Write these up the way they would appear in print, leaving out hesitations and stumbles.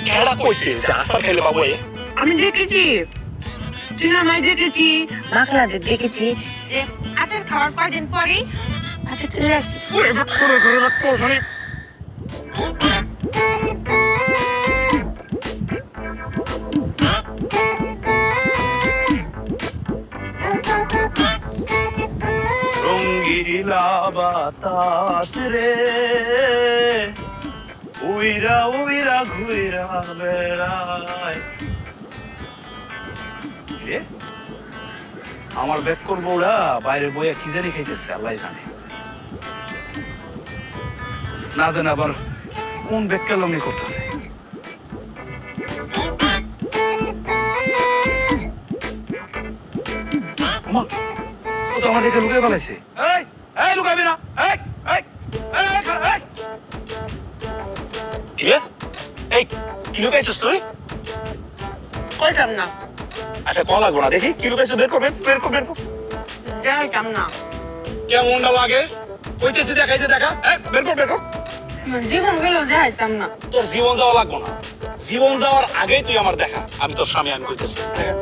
কেডা কইছে যে আসার খাইলে বাবু এ? আমি দেখেছি, সিনেমায় দেখেছি, বাংলাদেশ দেখেছি যে আচার খাওয়ার কয়দিন পরেই আচার চলে আসছে। ওরে বাপ করে ঘরে বাপ মানে রঙ্গিলা বাতাস রে উইরা উইরা ঘুইরা বেড়ায়। এ, আমার ব্যাক করবো ওরা বাইরে বইয়া কি জানি খাইতেছে আল্লাহ জানে, না জানে আবার কোন ব্যাগ কেলামি করতেছে। আমা, ও তো আমার দেখে লুকিয়ে ফেলাইছে। এই এই লুকাবি না, এই এই এই এই কি রে? এই কি লুকাইছিস তুই? কইতাম না, আচ্ছা কল লাগবো না, দেখি কি লুকাইছিস, বের কর বের কর বের কর। দেখাইতাম না। কেমনটা লাগে কইতেছি, দেখাইছে দেখা, বের কর বের কর। জীবন গেলেও দেখাইতাম না। তোর জীবন যাওয়া লাগবো না, জীবন যাওয়ার আগেই তুই আমার দেখা, আমি তোর স্বামী, আমি কইতেছি দেখা।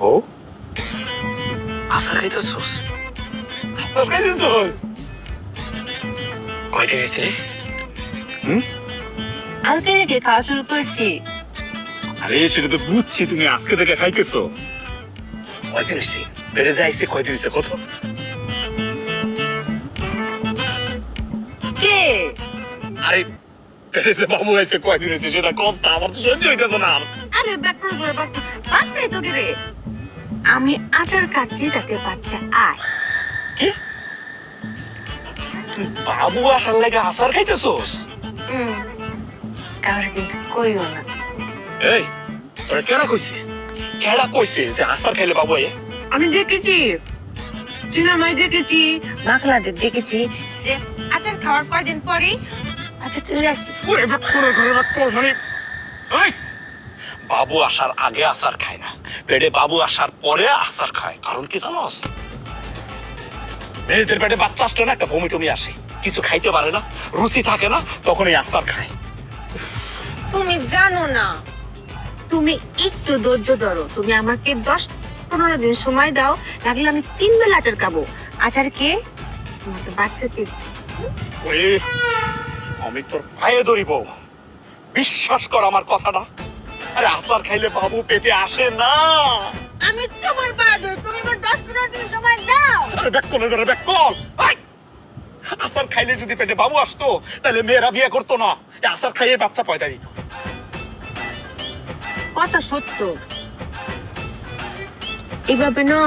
ও আশা খাইতেছোস? আশা খাইতেছ? কয়দিন হয়েছে রে? আজকে থেকে খাওয়া শুরু করছি। আরে সেটা তো বুঝছি, তুমি আজকে থেকে খাইতেছো। কয়দিন হয়েছে? বেড়ে যাইছে কয়দিন হয়েছে কত? কে? আরে বেড়ে যে বাবু হয়েছে কয়দিন হয়েছে সেটা কথা আমার তো সহ্য হইতেছে না। আরে ব্যাকর করে বাচ্চাই তো রে। আমি আচার খাচ্ছি যাতে বাচ্চা আয়। কি তুই বাবু আসার লেগে আচার খাইতেছোস? কাউরে কিন্তু কইও না। এই তোরা কেডা কইছে, কেডা কইছে যে আচার খাইলে বাবু এ? আমি দেখেছি, সিনেমায় দেখেছি, বাংলাদেশ দেখেছি যে আচার খাওয়ার কয়দিন পরেই আচার চলে আসছে। ওরে বাপ করে ঘরে বাপ মানে এই বাবু আসার আগে আচার খায় না, পেটে বাবু আসার পরে আচার খায়। কারণ কি জানোস? মেয়েদের পেটে বাচ্চা আসলে না একটা বমি টমি আসে, কিছু খাইতে পারে না, রুচি থাকে না, তখন এই আচার খায়। তুমি জানো না, তুমি একটু ধৈর্য ধরো। তুমি আমাকে 10-15 দিন সময় দাও, লাগলে আমি 3 বেলা আচার খাবো। আচার কে? তোমাকে বাচ্চাকে। ওই আমি তোর পায়ে ধরিব, বিশ্বাস কর আমার কথাটা। আরে আচার খাইলে বাবু পেটে আসে না। আমি তোমার পায়ে ধরি, তুমি আমার 10-15 দিন সময় দাও। আরে ব্যাক কল ধরে ব্যাক কল। আচার খাইলে যদি পেটে বাবু আসতো তাহলে মেয়েরা বিয়ে করতো না, এই আচার খাইয়ে বাচ্চা পয়দা দিত। কথা সত্য। এভাবে না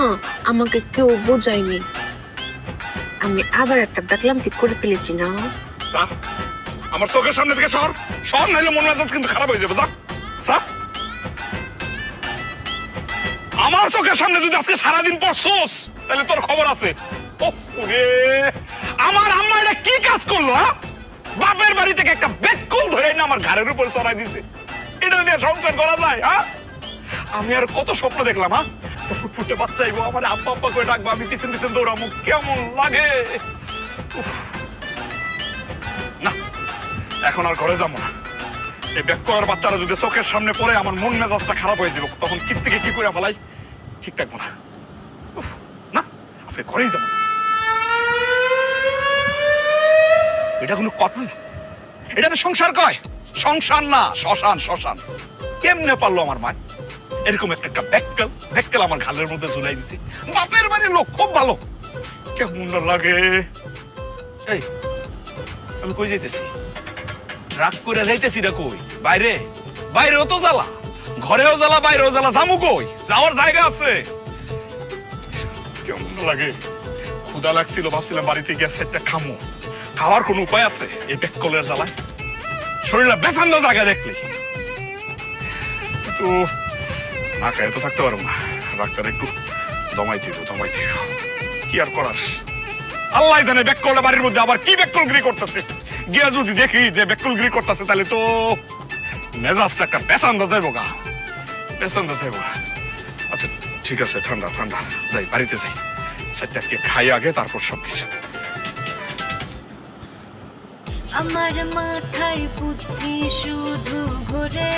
আমাকে কেউ বোঝায়নি। আমি আবার একটা দেখলাম ঠিক করে ফেলেছি না। স্যার আমার চোখের সামনে থেকে সর সর, নাইলে মন মেজাজ কিন্তু খারাপ হয়ে যাবে। স্যার আমার চোখের সামনে যদি আজকে সারাদিন পড়ছস তাহলে তোর খবর আছে। ওরে আমার আম্মা এটা কি কাজ করলো? বাপের বাড়ি থেকে একটা বেককল ধরে না আমার ঘাড়ের উপর চড়াই দিছে। এটা নিয়ে সংসার করা যায়? আমি আর কত স্বপ্ন দেখলাম। ফুটফুটে বাচ্চা আইবো, আমার আব্বা আব্বা করে ডাকবো, আমি পিছন পিছন দৌড়াবো, কেমন লাগে। না এখন আর ঘরে যাবো না, এই ব্যাক করার বাচ্চারা যদি চোখের সামনে পড়ে আমার মন মেজাজটা খারাপ হয়ে যাবে, তখন কি থেকে কি করে ফেলাই ঠিক থাকবো না। না আজকে ঘরেই যাবো। এটা কোনো কথা না, এটা সংসার কয়? সংসার না শ্মশান, শ্মশান। কেমনে পারলো আমার মা এরকম একটা ব্যাককেল আমার ঘালের মধ্যে ঝুলাই দিতে? বাপের বাড়ির লোক খুব ভালো, কেমন লাগে। এই আমি কই যাইতেছি? রাগ করে যাইতেছি না কই? বাইরে, বাইরেও তো জ্বালা, ঘরেও জ্বালা, বাইরেও জ্বালা, যামু কই? যাওয়ার জায়গা আছে? কেমন লাগে, ক্ষুধা লাগছিল, ভাবছিলাম বাড়িতে গিয়ে সেটটা খামো, খাওয়ার কোন উপায় আছে? এই ব্যাককলের জ্বালায় শরীরটা বেফান্দা জায়গা দেখলে। কিন্তু না খায় তো থাকতে পারবো না, রাগটা একটু দমাই দিব। কি আর করার, আল্লাহ জানে ব্যাককলটা বাড়ির মধ্যে আবার কি ব্যাককলগিরি করতেছে। গিয়া যদি দেখি যে ব্যাককলগিরি করতেছে তাহলে তো মেজাজটা একটা বেসান্দা যাইব গা। পেছনটা যাইব। আচ্ছা ঠিক আছে, ঠান্ডা ঠান্ডা, যাই বাড়িতে যাই, চারটা কে খাই আগে, তারপর সবকিছু। আমার মাথায় বুদ্ধি শুধু ঘোরে।